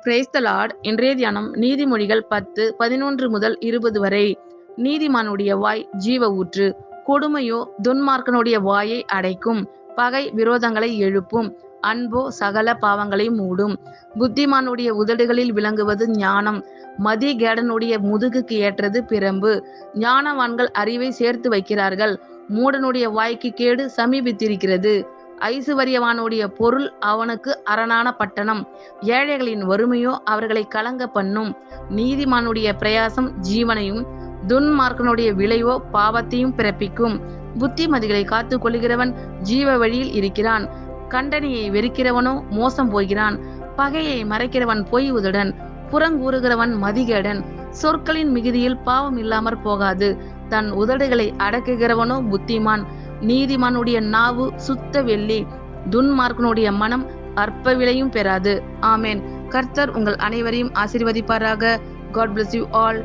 Praise the Lord. இன்றைய தியானம் நீதிமொழிகள் 10:11 முதல் 20 வரை. நீதிமானுடைய வாய் ஜீவ ஊற்று, கொடுமையோ துன்மார்க்கனுடைய வாயை அடைக்கும். பகை விரோதங்களை எழுப்பும், அன்போ சகல பாவங்களை மூடும். புத்திமானுடைய உதடுகளில் விளங்குவது ஞானம், மதிகேடனுடைய முதுகுக்கு ஏற்றது பிரம்பு. ஞானவான்கள் அறிவை சேர்த்து வைக்கிறார்கள், மூடனுடைய வாய்க்கு கேடு சமீபித்திருக்கிறது. ஐசுவரியவானுடைய பொருள் அவனுக்கு அரணான பட்டணம், ஏழைகளின் வறுமையோ அவர்களை கலங்க பண்ணும். நீதிமானுடைய பிரயாசம் ஜீவனையும், துன்மார்க்கனுடைய விளைவோ பாவத்தையும் பிறப்பிக்கும். புத்திமதிகளை காத்து கொள்கிறவன் ஜீவ வழியில் இருக்கிறான், கண்டனியை வெறுக்கிறவனோ மோசம் போகிறான். பகையை மறைக்கிறவன் பொய் உதடன், புறங்கூறுகிறவன் மதிகேடன். சொற்களின் மிகுதியில் பாவம் இல்லாமற் போகாது, தன் உதடுகளை அடக்குகிறவனோ புத்திமான். நீதிமானுடைய நாவு சுத்த வெள்ளி, துன்மார்க்கனுடைய மனம் அற்ப விலையும் பெறாது. ஆமேன். கர்த்தர் உங்கள் அனைவரையும் ஆசீர்வதிப்பாராக. God bless you all.